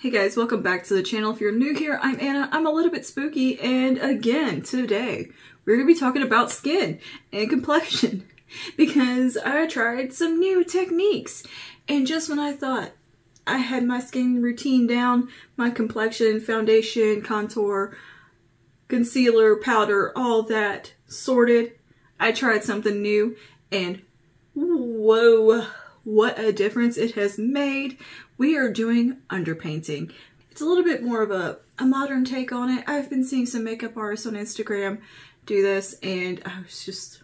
Hey guys, welcome back to the channel. If you're new here, I'm Anna. I'm a little bit spooky, and again, today, we're going to be talking about skin and complexion because I tried some new techniques, and just when I thought I had my skin routine down, my complexion, foundation, contour, concealer, powder, all that sorted, I tried something new, and whoa, what a difference it has made. We are doing underpainting. It's a little bit more of a modern take on it. I've been seeing some makeup artists on Instagram do this, and I was just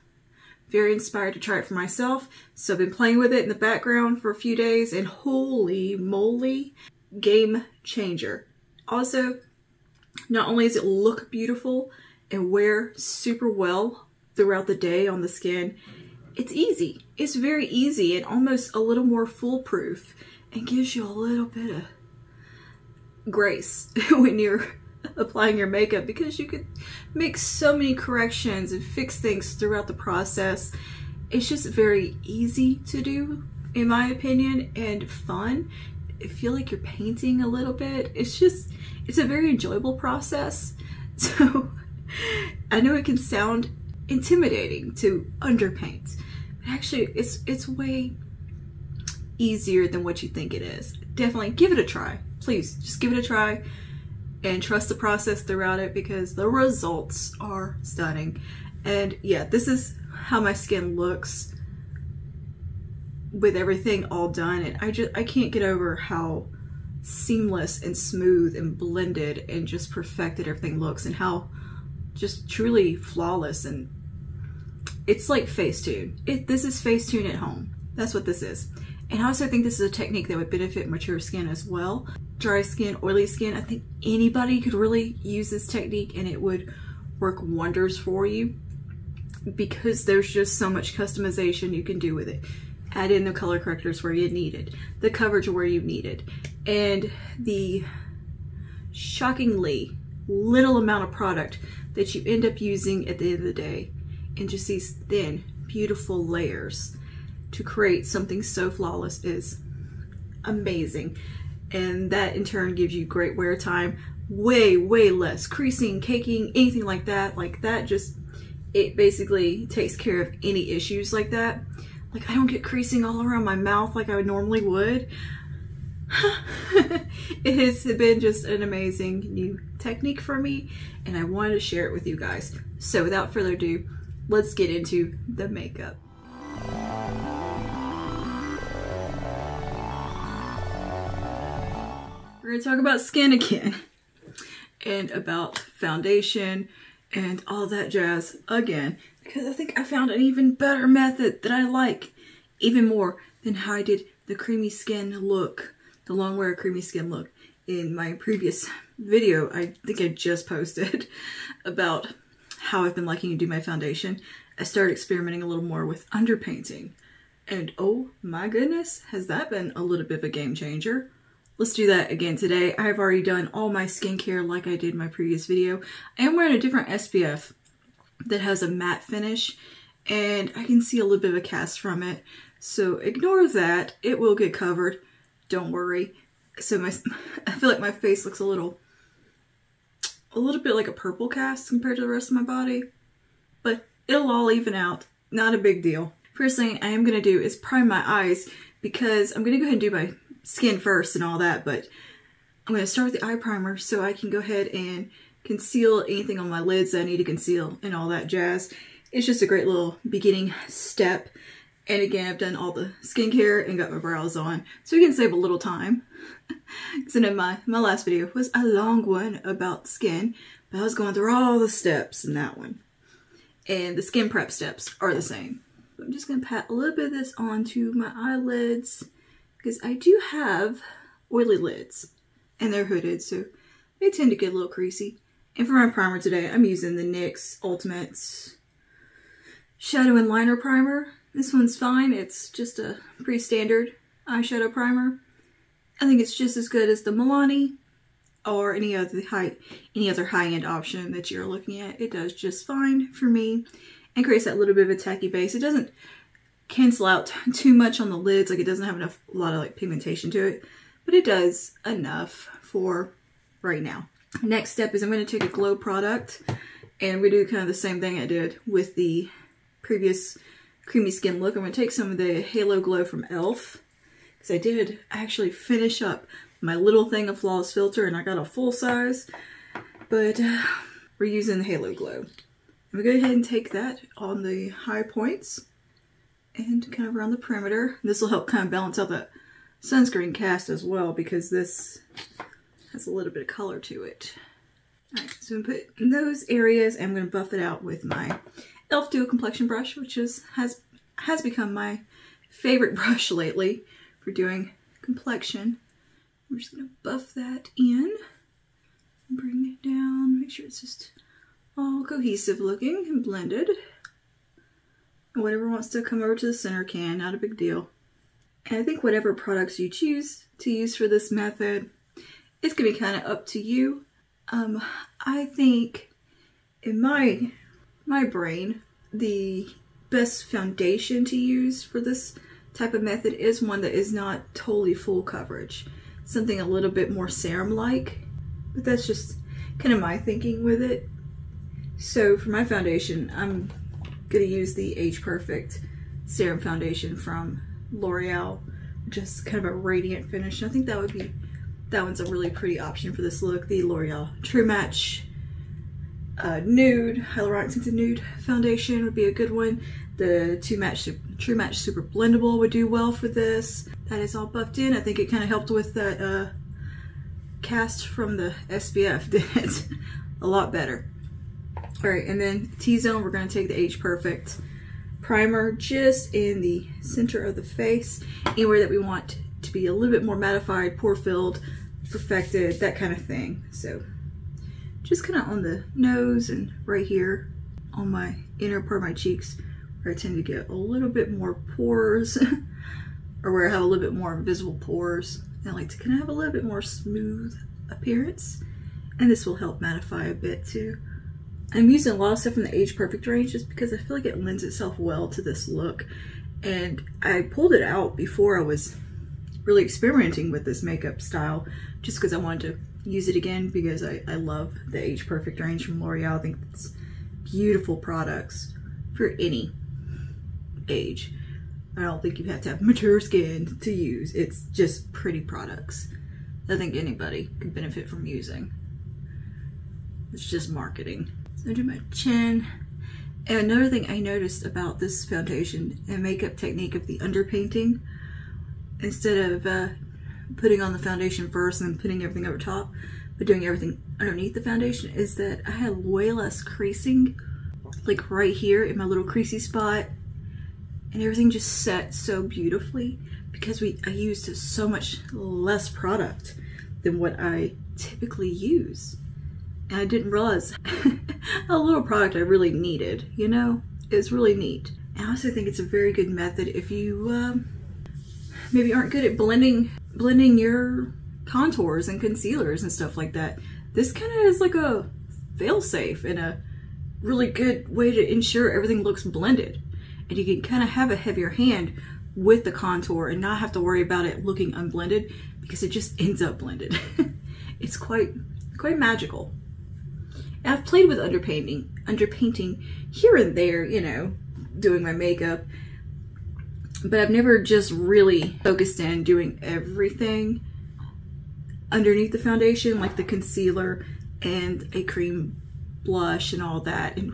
very inspired to try it for myself. So I've been playing with it in the background for a few days, and holy moly, game changer. Also, not only does it look beautiful and wear super well throughout the day on the skin, it's easy. It's very easy and almost a little more foolproof, and gives you a little bit of grace when you're applying your makeup, because you could make so many corrections and fix things throughout the process. It's just very easy to do, in my opinion, and fun. I feel like you're painting a little bit. It's a very enjoyable process. So I know it can sound intimidating to underpaint, but actually it's way easier than what you think it is. Definitely give it a try. Please just give it a try and trust the process throughout it, because the results are stunning. And yeah, this is how my skin looks with everything all done, and I can't get over how seamless and smooth and blended and just perfected everything looks, and how just truly flawless. And it's like Facetune. This is Facetune at home. That's what this is. And I also think this is a technique that would benefit mature skin as well. Dry skin, oily skin, I think anybody could really use this technique and it would work wonders for you, because there's just so much customization you can do with it. Add in the color correctors where you need it, the coverage where you need it, and the shockingly little amount of product that you end up using at the end of the day, and just these thin, beautiful layers to create something so flawless is amazing. And that in turn gives you great wear time, way less creasing, caking, anything like that. It basically takes care of any issues like that. Like, I don't get creasing all around my mouth like I normally would. It has been just an amazing new technique for me, and I wanted to share it with you guys. So without further ado, let's get into the makeup. We're going to talk about skin again, and about foundation and all that jazz again, because I think I found an even better method that I like even more than how I did the creamy skin look, the long wear creamy skin look in my previous video I think I just posted about how I've been liking to do my foundation. I started experimenting a little more with underpainting, and oh my goodness, has that been a little bit of a game changer. Let's do that again today. I've already done all my skincare like I did in my previous video. I am wearing a different SPF that has a matte finish, and I can see a little bit of a cast from it. So ignore that. It will get covered. Don't worry. So I feel like my face looks a little bit like a purple cast compared to the rest of my body, but it'll all even out. Not a big deal. First thing I am going to do is prime my eyes, because I'm going to go ahead and do my skin first and all that, but I'm going to start with the eye primer so I can go ahead and conceal anything on my lids that I need to conceal and all that jazz. It's just a great little beginning step. And again, I've done all the skincare and got my brows on, so we can save a little time. So then my last video was a long one about skin, but I was going through all the steps in that one. And the skin prep steps are the same. So I'm just going to pat a little bit of this onto my eyelids, because I do have oily lids, and they're hooded, so they tend to get a little creasy. And for my primer today, I'm using the NYX Ultimate Shadow and Liner Primer. This one's fine. It's just a pretty standard eyeshadow primer. I think it's just as good as the Milani or any other high-end option that you're looking at. It does just fine for me and creates that little bit of a tacky base. It doesn't cancel out too much on the lids, like it doesn't have a lot of like pigmentation to it, but it does enough for right now. Next step is I'm going to take a glow product and we do kind of the same thing I did with the previous creamy skin look. I'm going to take some of the Halo Glow from e.l.f. because I did actually finish up my little thing of Flawless Filter and I got a full size, but we're using the Halo Glow. I'm going to go ahead and take that on the high points and kind of around the perimeter. This will help kind of balance out that sunscreen cast as well because this has a little bit of color to it. Alright, so I'm going to put in those areas and I'm going to buff it out with my e.l.f. Duo Complexion Brush, which has become my favorite brush lately for doing complexion. I'm just going to buff that in, bring it down, make sure it's just all cohesive looking and blended. And whatever wants to come over to the center can, not a big deal. And I think whatever products you choose to use for this method, it's going to be kind of up to you. I think in my brain, the best foundation to use for this type of method is one that is not totally full coverage. Something a little bit more serum-like, but that's just kind of my thinking with it. So for my foundation, I'm going to use the Age Perfect Serum Foundation from L'Oreal, just kind of a radiant finish. I think that one's a really pretty option for this look. The L'Oreal True Match Nude, Hyaluronic Tinted Nude Foundation would be a good one. The True Match Super Blendable would do well for this. That is all buffed in. I think it kind of helped with that cast from the SPF, did it a lot better. Alright, and then T-Zone, we're going to take the Age Perfect primer just in the center of the face, anywhere that we want to be a little bit more mattified, pore filled, perfected, that kind of thing. So just kind of on the nose and right here on my inner part of my cheeks where I tend to get a little bit more pores or where I have a little bit more invisible pores. I like to kind of have a little bit more smooth appearance, and this will help mattify a bit too. I'm using a lot of stuff from the Age Perfect range just because I feel like it lends itself well to this look, and I pulled it out before I was really experimenting with this makeup style just because I wanted to use it again because I love the Age Perfect range from L'Oreal. I think it's beautiful products for any age. I don't think you have to have mature skin to use. It's just pretty products I think anybody could benefit from using. It's just marketing. So I do my chin. And another thing I noticed about this foundation and makeup technique of the underpainting, instead of putting on the foundation first and then putting everything over top, but doing everything underneath the foundation, is that I had way less creasing, like right here in my little creasy spot, and everything just set so beautifully because I used so much less product than what I typically use. And I didn't realize how little product I really needed, you know? It's really neat. And I also think it's a very good method if you maybe aren't good at blending your contours and concealers and stuff like that. This kind of is like a fail-safe and a really good way to ensure everything looks blended. And you can kind of have a heavier hand with the contour and not have to worry about it looking unblended because it just ends up blended. It's quite magical. And I've played with underpainting here and there, you know, doing my makeup, but I've never just really focused in doing everything underneath the foundation, like the concealer and a cream blush and all that. And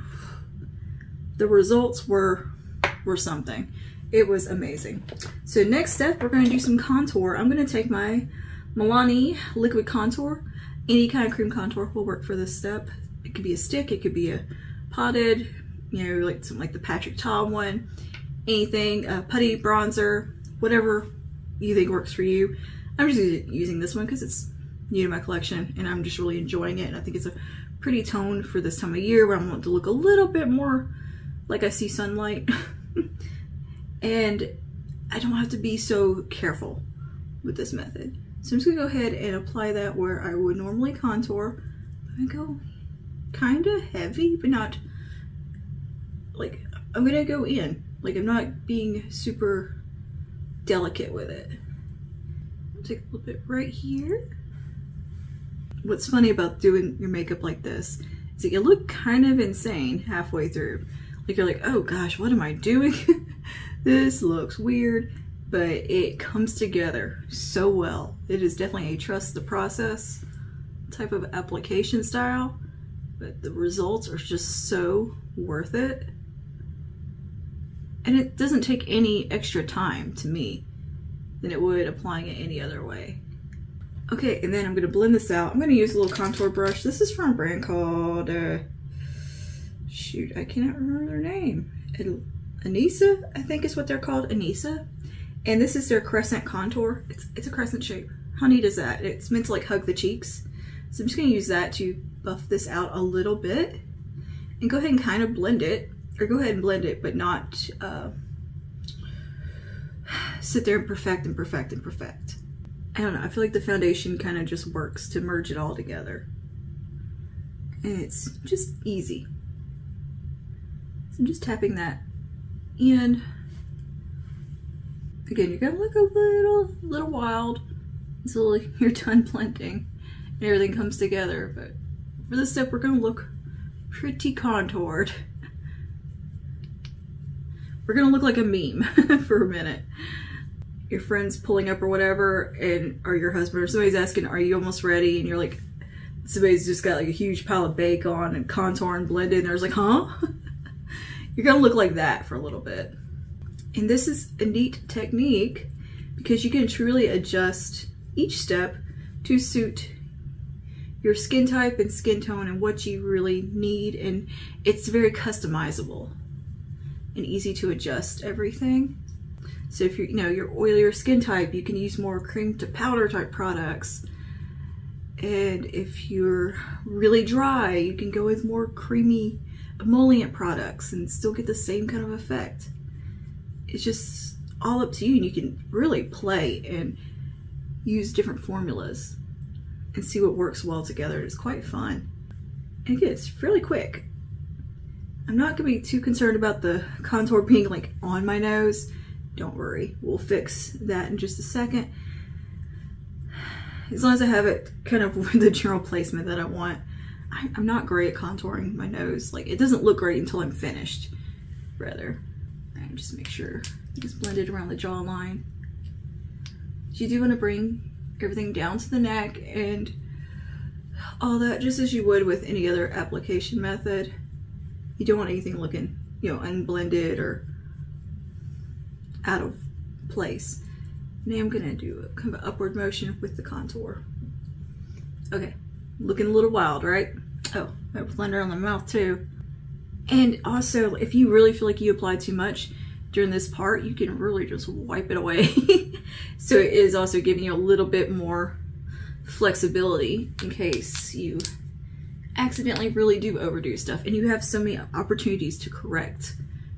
the results were something. It was amazing. So next step, we're going to do some contour. I'm going to take my Milani liquid contour. Any kind of cream contour will work for this step. It could be a stick, it could be a potted, you know, like something like the Patrick Ta one, anything, putty, bronzer, whatever you think works for you. I'm just using this one because it's new to my collection and I'm just really enjoying it. And I think it's a pretty tone for this time of year where I want to look a little bit more like I see sunlight. And I don't have to be so careful with this method. So I'm just gonna go ahead and apply that where I would normally contour. I'm gonna go kind of heavy, but not like, I'm gonna go in. Like, I'm not being super delicate with it. Take a little bit right here. What's funny about doing your makeup like this is that you look kind of insane halfway through. Like you're like, oh gosh, what am I doing? This looks weird, but it comes together so well. It is definitely a trust the process type of application style, but the results are just so worth it. And it doesn't take any extra time to me than it would applying it any other way. Okay, and then I'm gonna blend this out. I'm gonna use a little contour brush. This is from a brand called, shoot, I cannot remember their name. Anisa, I think is what they're called, Anisa. And this is their crescent contour. It's a crescent shape. How neat is that? It's meant to like hug the cheeks. So I'm just gonna use that to buff this out a little bit. And go ahead and kind of blend it, or go ahead and blend it, but not sit there and perfect and perfect and perfect. I don't know, I feel like the foundation kind of just works to merge it all together. And it's just easy. So I'm just tapping that in. Again, you're gonna look a little wild until you're done blending and everything comes together. But for this step, we're gonna look pretty contoured. We're gonna look like a meme for a minute. Your friend's pulling up or whatever, and or your husband or somebody's asking, are you almost ready? And you're like, somebody's just got like a huge pile of bake on and contour and blended, and they're like, huh? You're gonna look like that for a little bit. And this is a neat technique because you can truly adjust each step to suit your skin type and skin tone and what you really need, and it's very customizable and easy to adjust everything. So if you're, you're oilier skin type, you can use more cream to powder type products. And if you're really dry, you can go with more creamy emollient products and still get the same kind of effect. It's just all up to you, and you can really play and use different formulas and see what works well together. It's quite fun. And again, it's fairly quick. I'm not gonna be too concerned about the contour being like on my nose. Don't worry, we'll fix that in just a second. As long as I have it kind of with the general placement that I want. I'm not great at contouring my nose. Like, it doesn't look great until I'm finished, rather. And just make sure it's blended around the jawline. You do want to bring everything down to the neck and all that, just as you would with any other application method. You don't want anything looking, unblended or out of place. Now I'm gonna do a kind of upward motion with the contour. Okay, looking a little wild, right? Oh, I have a blender on the mouth too. And also, if you really feel like you applied too much during this part, you can really just wipe it away. So it is also giving you a little bit more flexibility in case you accidentally really do overdo stuff, and you have so many opportunities to correct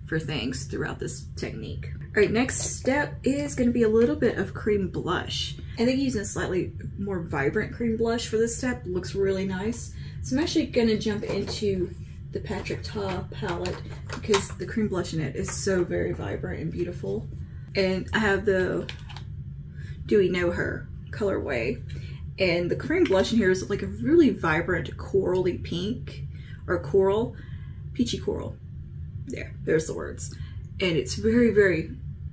for things throughout this technique. All right, next step is going to be a little bit of cream blush. I think using a slightly more vibrant cream blush for this step looks really nice. So I'm actually going to jump into the Patrick Ta palette because the cream blush in it is so very vibrant and beautiful. And I have the Do We Know Her colorway. And the cream blush in here is like a really vibrant corally pink, or coral, peachy coral. There's the words. And it's very, very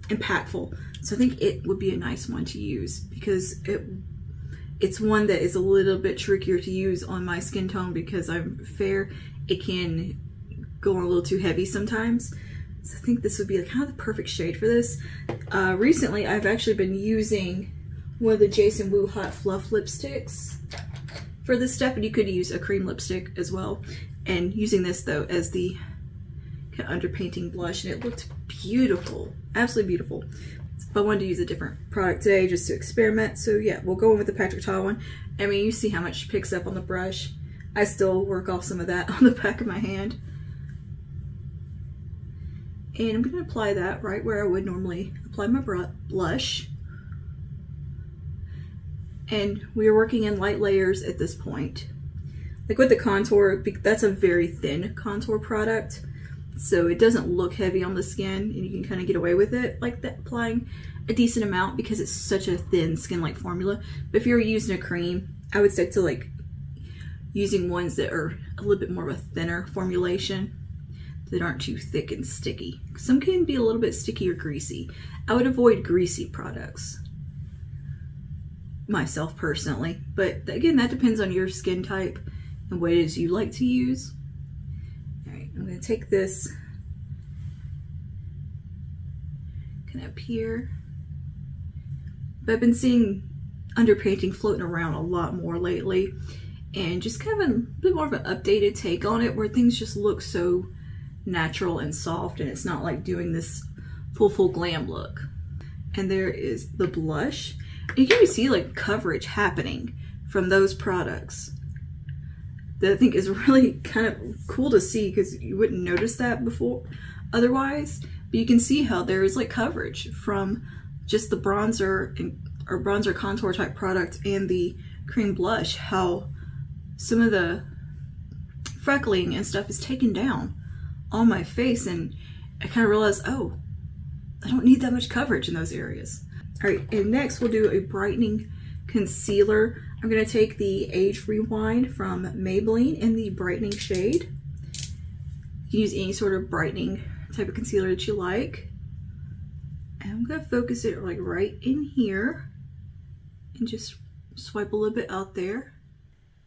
impactful. So I think it would be a nice one to use because it's one that is a little bit trickier to use on my skin tone because I'm fair. It can go a little too heavy sometimes. So I think this would be kind of the perfect shade for this. Recently, I've actually been using one of the Jason Wu Hot Fluff lipsticks for this step, and you could use a cream lipstick as well. And using this though as the kind of underpainting blush, and it looked beautiful, absolutely beautiful. But I wanted to use a different product today just to experiment. So yeah, we'll go in with the Patrick Ta one. I mean, you see how much picks up on the brush. I still work off some of that on the back of my hand. And I'm gonna apply that right where I would normally apply my blush. And we are working in light layers at this point. Like with the contour, that's a very thin contour product, so it doesn't look heavy on the skin and you can kind of get away with it like that, applying a decent amount because it's such a thin skin-like formula. But if you're using a cream, I would stick to like using ones that are a little bit more of a thinner formulation that aren't too thick and sticky. Some can be a little bit sticky or greasy. I would avoid greasy products myself personally, but again, that depends on your skin type and what it is you like to use. All right, I'm gonna take this kind of up here. But I've been seeing underpainting floating around a lot more lately, and just kind of a bit more of an updated take on it where things just look so natural and soft, and it's not like doing this full glam look. And there is the blush. You can see like coverage happening from those products that I think is really kind of cool to see, because you wouldn't notice that before otherwise. But you can see how there is like coverage from just the bronzer or bronzer contour type product and the cream blush, how some of the freckling and stuff is taken down on my face, and I kind of realized, oh, I don't need that much coverage in those areas. All right, and next we'll do a brightening concealer. I'm gonna take the Age Rewind from Maybelline in the brightening shade. You can use any sort of brightening type of concealer that you like. And I'm gonna focus it like right in here and just swipe a little bit out there.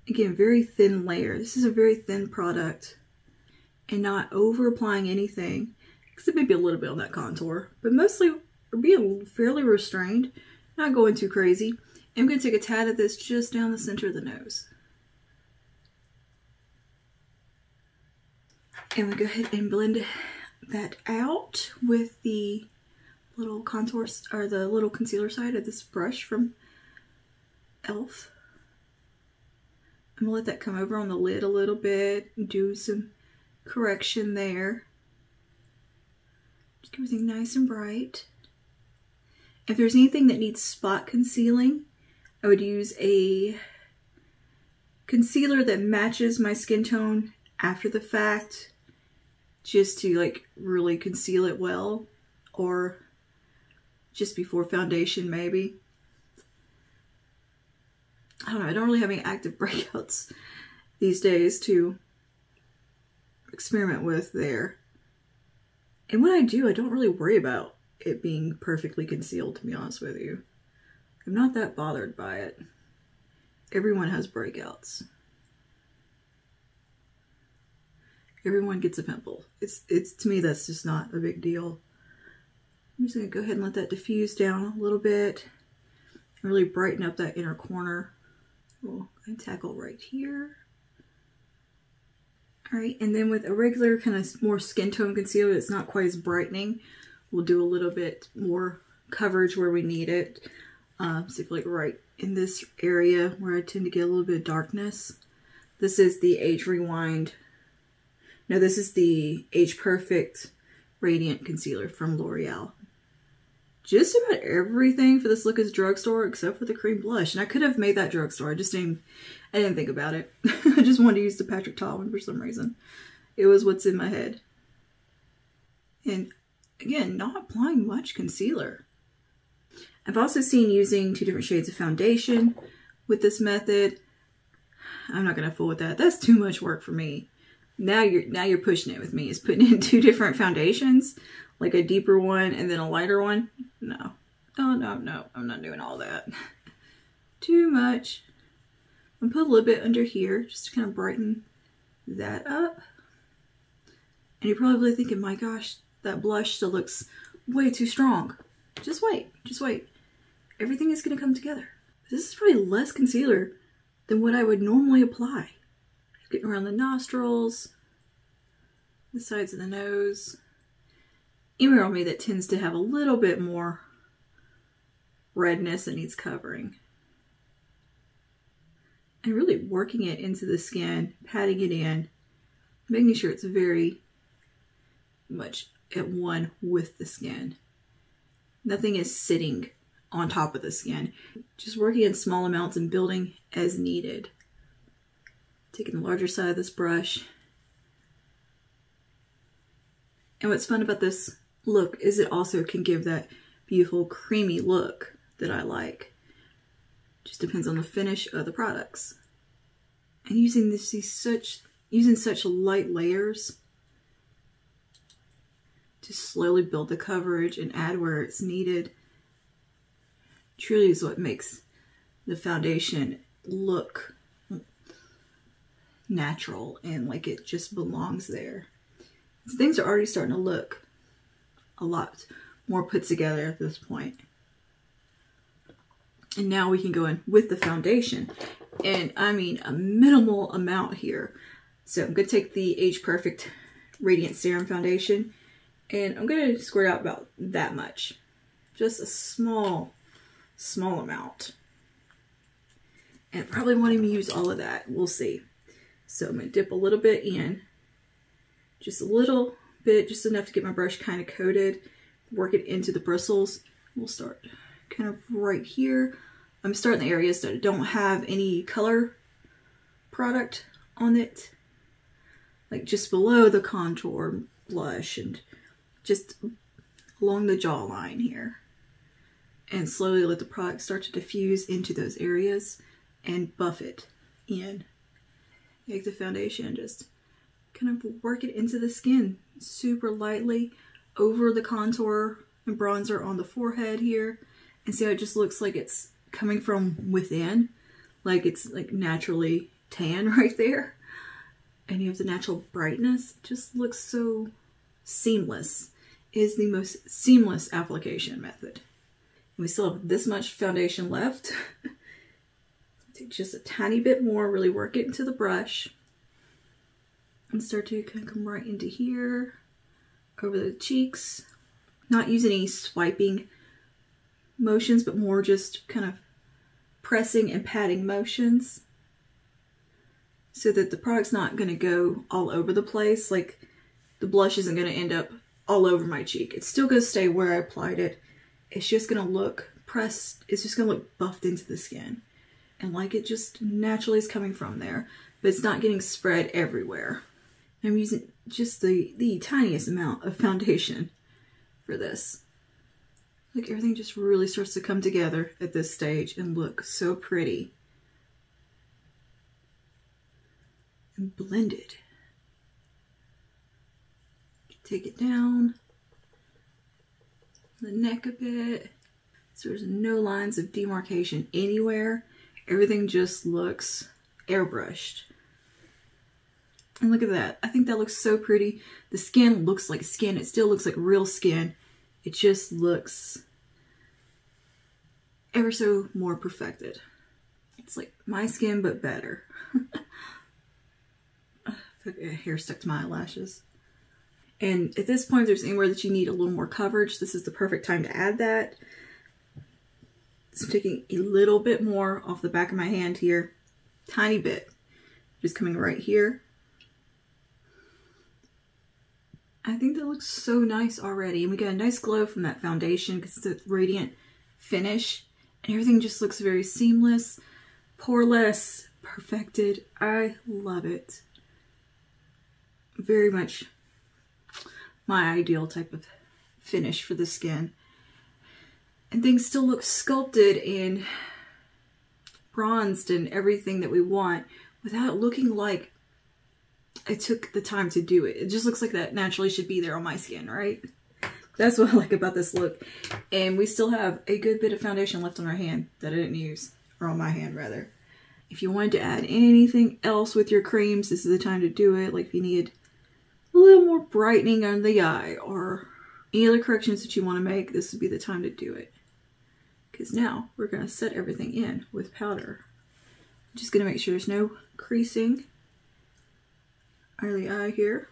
Again, very thin layer. This is a very thin product, and not over applying anything, except maybe a little bit on that contour, but mostly we're being fairly restrained, not going too crazy. I'm going to take a tad of this just down the center of the nose. And we go ahead and blend that out with the little contour, or the little concealer side of this brush from e.l.f. I'm going to let that come over on the lid a little bit and do some correction there. Just keep everything nice and bright. If there's anything that needs spot concealing, I would use a concealer that matches my skin tone after the fact, just to like really conceal it well, or just before foundation maybe. I don't know, I don't really have any active breakouts these days to experiment with there. And when I do, I don't really worry about it being perfectly concealed, to be honest with you. I'm not that bothered by it. Everyone has breakouts. Everyone gets a pimple. It's to me, that's just not a big deal. I'm just gonna go ahead and let that diffuse down a little bit and really brighten up that inner corner. We'll tackle right here. All right, and then with a regular kind of more skin tone concealer that's not quite as brightening, we'll do a little bit more coverage where we need it. So like right in this area where I tend to get a little bit of darkness. This is the Age Rewind. No, this is the Age Perfect Radiant Concealer from L'Oreal. Just about everything for this look is drugstore except for the cream blush. And I could have made that drugstore. I didn't think about it. I just wanted to use the Patrick Ta one for some reason. It was what's in my head. And again, not applying much concealer. I've also seen using 2 different shades of foundation with this method. I'm not gonna fool with that. That's too much work for me. Now you're pushing it with me. Is putting in 2 different foundations, like a deeper one and then a lighter one. No. Oh, no, I'm not doing all that. Too much. I'm gonna put a little bit under here just to kind of brighten that up. And you're probably thinking, my gosh, that blush still looks way too strong. Just wait, just wait. Everything is gonna come together. This is probably less concealer than what I would normally apply. Getting around the nostrils, the sides of the nose. Anywhere on me that tends to have a little bit more redness that needs covering. And really working it into the skin, patting it in, making sure it's very much at one with the skin. Nothing is sitting on top of the skin. Just working in small amounts and building as needed. Taking the larger side of this brush. And what's fun about this look is it also can give that beautiful creamy look that I like. Just depends on the finish of the products. And using such light layers to slowly build the coverage and add where it's needed truly is what makes the foundation look natural and like it just belongs there. So things are already starting to look a lot more put together at this point. And now we can go in with the foundation. And I mean a minimal amount here. So I'm going to take the Age Perfect Radiant Serum Foundation and I'm going to squirt out about that much. Just a small amount. And I probably won't even use all of that. We'll see. So I'm going to dip a little bit in. Just a little bit, just enough to get my brush kind of coated. Work it into the bristles. We'll start kind of right here. I'm starting the areas that don't have any color product on it. Like just below the contour blush and just along the jawline here. And slowly let the product start to diffuse into those areas and buff it in. Take the foundation, just kind of work it into the skin super lightly over the contour and bronzer on the forehead here. And see how it just looks like it's coming from within, like it's like naturally tan right there. And you have the natural brightness. It just looks so seamless. It is the most seamless application method. And we still have this much foundation left. Take just a tiny bit more, really work it into the brush. And start to kind of come right into here, over the cheeks. Not use any swiping motions, but more just kind of pressing and patting motions. So that the product's not going to go all over the place. Like the blush isn't going to end up all over my cheek. It's still going to stay where I applied it. It's just going to look pressed. It's just going to look buffed into the skin. And like it just naturally is coming from there. But it's not getting spread everywhere. I'm using just the tiniest amount of foundation for this. Like everything just really starts to come together at this stage and look so pretty. And blended. Take it down the neck a bit. So there's no lines of demarcation anywhere. Everything just looks airbrushed. And look at that. I think that looks so pretty. The skin looks like skin. It still looks like real skin. It just looks ever so more perfected. It's like my skin, but better. Hair stuck to my eyelashes. And at this point, if there's anywhere that you need a little more coverage, this is the perfect time to add that. So I'm taking a little bit more off the back of my hand here. Tiny bit. Just coming right here. I think that looks so nice already. And we got a nice glow from that foundation because it's a radiant finish. And everything just looks very seamless, poreless, perfected. I love it. Very much my ideal type of finish for the skin. And things still look sculpted and bronzed and everything that we want without looking like I took the time to do it. It just looks like that naturally should be there on my skin, right? That's what I like about this look. And we still have a good bit of foundation left on our hand that I didn't use, or on my hand rather. If you wanted to add anything else with your creams, this is the time to do it. Like if you need a little more brightening on the eye or any other corrections that you want to make, this would be the time to do it. Because now we're going to set everything in with powder. I'm just going to make sure there's no creasing under the eye here.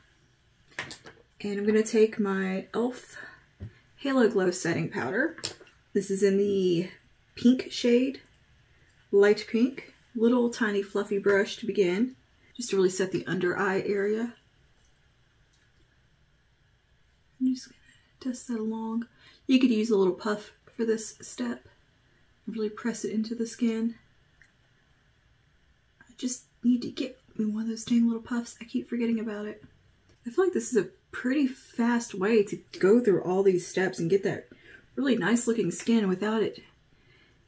And I'm going to take my e.l.f. Halo Glow Setting Powder. This is in the pink shade, light pink. Little tiny fluffy brush to begin, just to really set the under eye area. I'm just going to dust that along. You could use a little puff for this step. Really press it into the skin. I just need to get me one of those dang little puffs. I keep forgetting about it. I feel like this is a pretty fast way to go through all these steps and get that really nice looking skin without it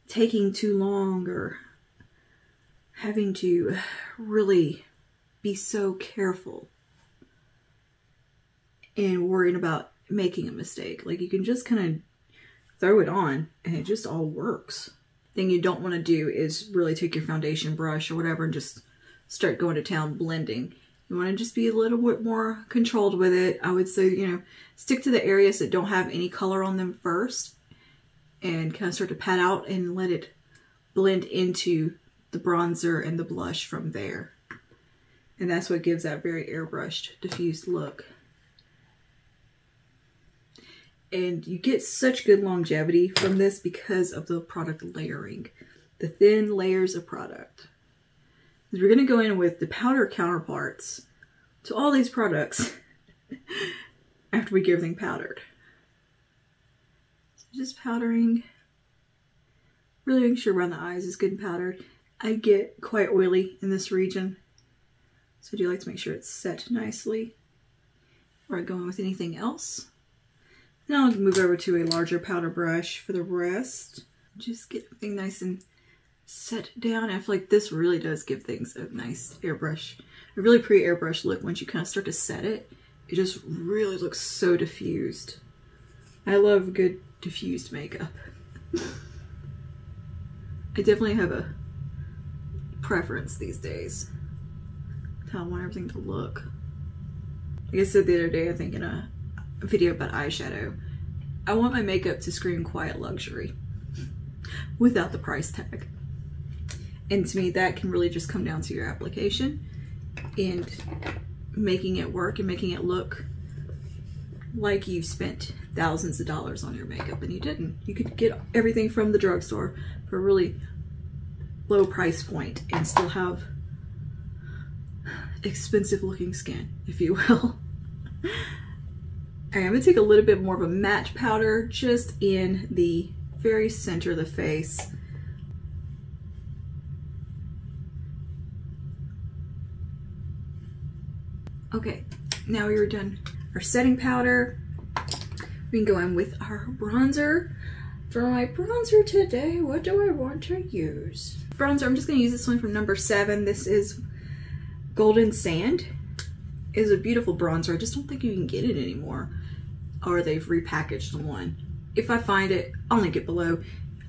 taking too long or having to really be so careful and worrying about making a mistake. Like, you can just kind of throw it on and it just all works. Thing you don't want to do is really take your foundation brush or whatever and just start going to town blending. You want to just be a little bit more controlled with it. I would say, you know, stick to the areas that don't have any color on them first and kind of start to pat out and let it blend into the bronzer and the blush from there. And that's what gives that very airbrushed, diffused look. And you get such good longevity from this because of the product layering. The thin layers of product. We're going to go in with the powder counterparts to all these products after we get everything powdered. So just powdering. Really making sure around the eyes is good and powdered. I get quite oily in this region, so I do like to make sure it's set nicely before I go in with anything else. Now I'll move over to a larger powder brush for the rest. Just get everything nice and set down. I feel like this really does give things a nice airbrush, a really pretty airbrush look. Once you kind of start to set it, it just really looks so diffused. I love good diffused makeup. I definitely have a preference these days with how I want everything to look. Like I said the other day, I think in a video about eyeshadow, I want my makeup to scream quiet luxury without the price tag. And to me, that can really just come down to your application and making it work and making it look like you've spent thousands of dollars on your makeup, and you didn't. You could get everything from the drugstore for a really low price point and still have expensive looking skin, if you will. I'm going to take a little bit more of a matte powder just in the very center of the face. Okay, now we are done our setting powder. We can go in with our bronzer. For my bronzer today, what do I want to use? Bronzer, I'm just going to use this one from number 7. This is Golden Sand. It is a beautiful bronzer. I just don't think you can get it anymore, or they've repackaged one. If I find it, I'll link it below.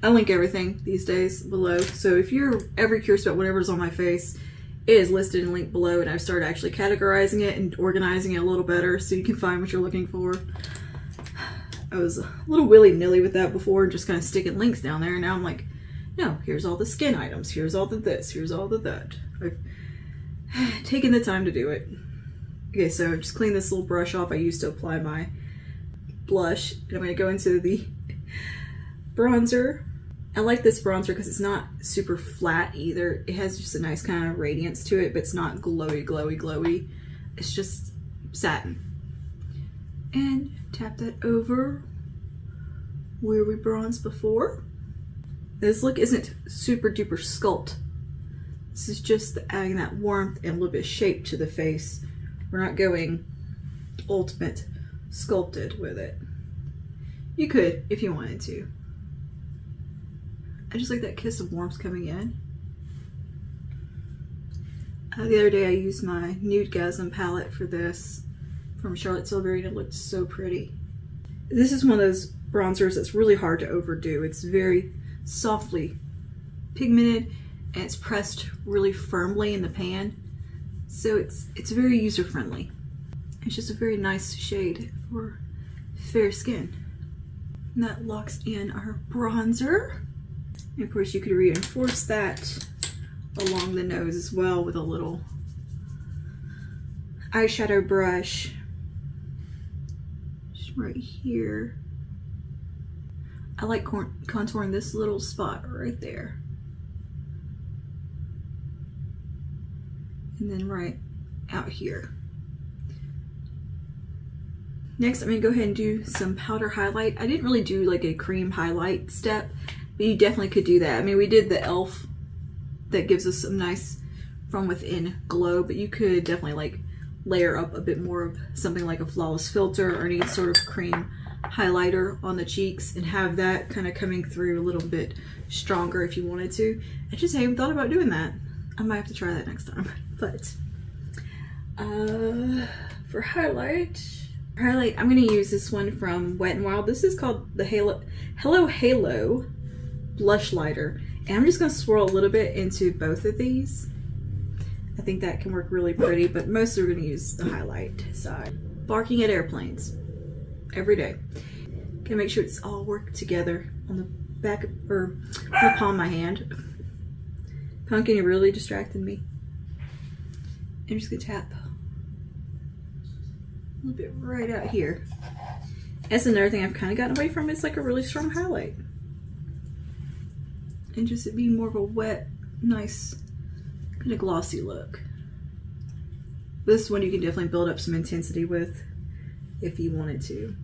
I link everything these days below, so if you're ever curious about whatever's on my face, it is listed and linked below, and I've started actually categorizing it and organizing it a little better so you can find what you're looking for. I was a little willy-nilly with that before, just kind of sticking links down there, and now I'm like, no, here's all the skin items, here's all the this, here's all the that. I've taken the time to do it. Okay, so just clean this little brush off I used to apply my blush, and I'm going to go into the bronzer. I like this bronzer because it's not super flat either. It has just a nice kind of radiance to it, but it's not glowy, glowy, glowy. It's just satin. And tap that over where we bronzed before. This look isn't super duper sculpt. This is just adding that warmth and a little bit of shape to the face. We're not going ultimate sculpted with it. You could if you wanted to. I just like that kiss of warmth coming in. The other day I used my Nudegasm palette for this from Charlotte Tilbury, and it looked so pretty. This is one of those bronzers that's really hard to overdo. It's very softly pigmented and it's pressed really firmly in the pan, so it's very user-friendly. It's just a very nice shade for fair skin. And that locks in our bronzer. And of course you could reinforce that along the nose as well with a little eyeshadow brush. Just right here. I like contouring this little spot right there. And then right out here. Next, I'm going to go ahead and do some powder highlight. I didn't really do like a cream highlight step, but you definitely could do that. I mean, we did the e.l.f. that gives us some nice from within glow, but you could definitely like layer up a bit more of something like a Flawless Filter or any sort of cream highlighter on the cheeks and have that kind of coming through a little bit stronger if you wanted to. I just haven't thought about doing that. I might have to try that next time. But for highlight, I'm going to use this one from Wet n Wild. This is called the Hello Halo Blush Lighter. And I'm just going to swirl a little bit into both of these. I think that can work really pretty, but mostly we're going to use the highlight side. Barking at airplanes every day. Gonna make sure it's all worked together on the back or the palm of my hand. Pumpkin, you really distracted me. I'm just gonna tap a little bit right out here. That's another thing I've kind of gotten away from. It's like a really strong highlight. And just it being more of a wet, nice, kind of glossy look. This one you can definitely build up some intensity with if you wanted to.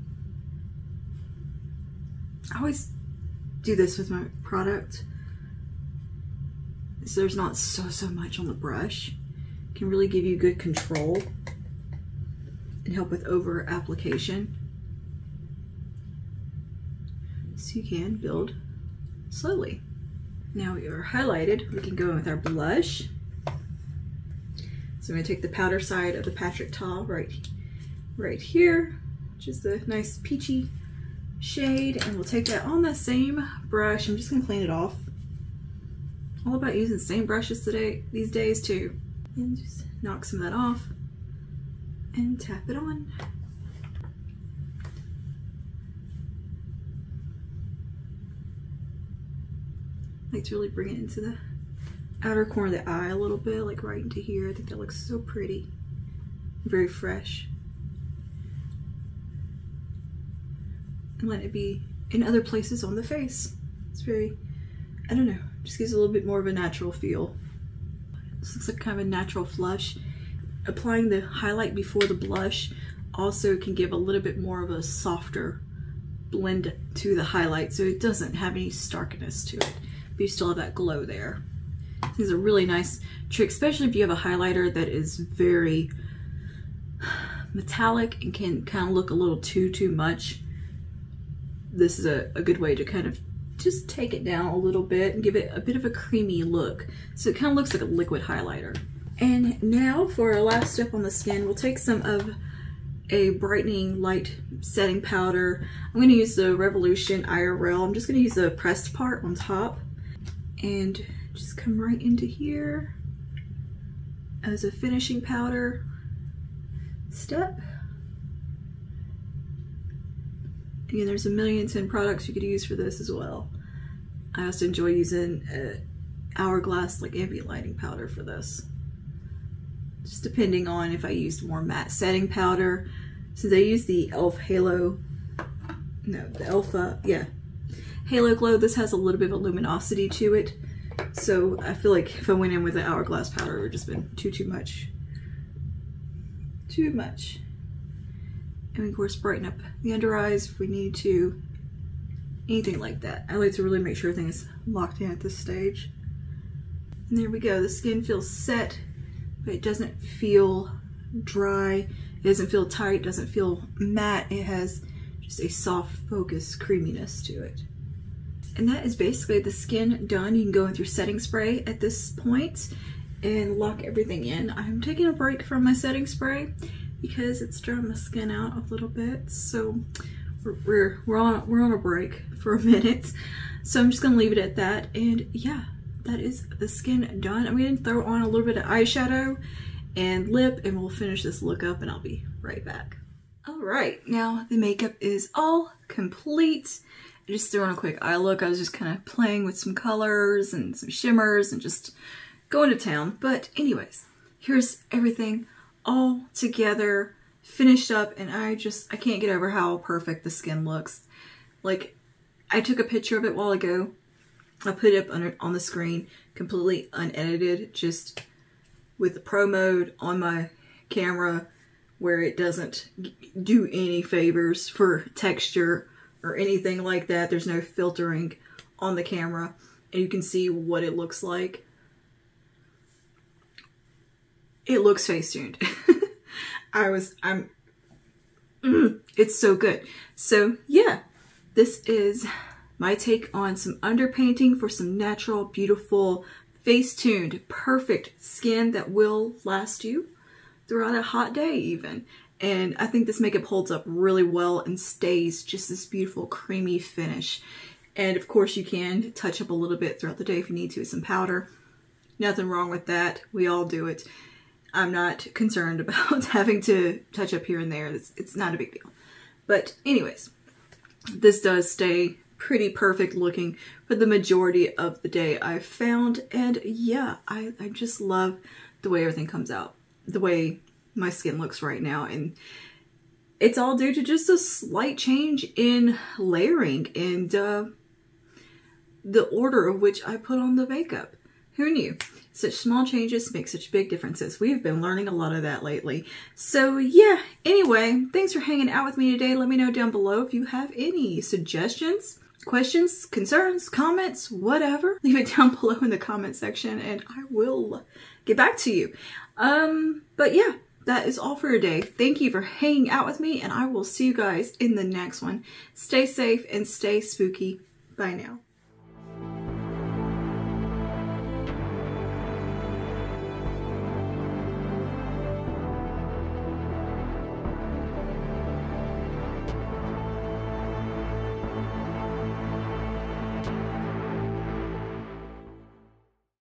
I always do this with my product so there's not so much on the brush. It can really give you good control and help with over application. So you can build slowly. Now we are highlighted, we can go in with our blush. So I'm going to take the powder side of the Patrick Ta right here, which is the nice peachy shade, and we'll take that on the same brush. I'm just going to clean it off. All about using the same brushes these days too. And just knock some of that off and tap it on. I like to really bring it into the outer corner of the eye a little bit, like right into here. I think that looks so pretty. Very fresh. And let it be in other places on the face. It's very, I don't know, just gives a little bit more of a natural feel. This looks like kind of a natural flush. Applying the highlight before the blush also can give a little bit more of a softer blend to the highlight, so it doesn't have any starkness to it, but you still have that glow there. This is a really nice trick, especially if you have a highlighter that is very metallic and can kind of look a little too much. This is a good way to kind of just take it down a little bit and give it a bit of a creamy look. So it kind of looks like a liquid highlighter. And now for our last step on the skin, we'll take some of a brightening light setting powder. I'm going to use the Revolution IRL. I'm just going to use the pressed part on top and just come right into here as a finishing powder step. Again, there's 1,000,010 products you could use for this as well. I also enjoy using Hourglass like ambient lighting powder for this. Just depending on if I used more matte setting powder. Since I use the e.l.f. Halo, no, the e.l.f. Halo Glow, this has a little bit of a luminosity to it. So I feel like if I went in with the Hourglass powder, it would just been too much. Too much. And of course brighten up the under eyes if we need to. Anything like that. I like to really make sure everything is locked in at this stage. And there we go. The skin feels set, but it doesn't feel dry. It doesn't feel tight. It doesn't feel matte. It has just a soft focus creaminess to it. And that is basically the skin done. You can go with your setting spray at this point and lock everything in. I'm taking a break from my setting spray because it's drying my skin out a little bit. So we're on a break for a minute. So I'm just gonna leave it at that. And yeah, that is the skin done. I'm gonna throw on a little bit of eyeshadow and lip, and we'll finish this look up, and I'll be right back. All right, now the makeup is all complete. I just threw on a quick eye look. I was just kind of playing with some colors and some shimmers and just going to town. But anyways, here's everything all together, finished up, and I can't get over how perfect the skin looks. Like, I took a picture of it a while ago. I put it up on the screen, completely unedited, just with the pro mode on my camera where it doesn't do any favors for texture or anything like that. There's no filtering on the camera, and you can see what it looks like. It looks face-tuned. It's so good. So yeah, this is my take on some underpainting for some natural, beautiful, face-tuned, perfect skin that will last you throughout a hot day even. And I think this makeup holds up really well and stays just this beautiful creamy finish. And of course you can touch up a little bit throughout the day if you need to with some powder. Nothing wrong with that. We all do it. I'm not concerned about having to touch up here and there. It's not a big deal. But anyways, this does stay pretty perfect looking for the majority of the day, I've found. And yeah, I just love the way everything comes out, the way my skin looks right now. And it's all due to just a slight change in layering and the order of which I put on the makeup. Who knew? Such small changes make such big differences. We've been learning a lot of that lately. So yeah, anyway, thanks for hanging out with me today. Let me know down below if you have any suggestions, questions, concerns, comments, whatever. Leave it down below in the comment section and I will get back to you. But yeah, that is all for today. Thank you for hanging out with me and I will see you guys in the next one. Stay safe and stay spooky. Bye now.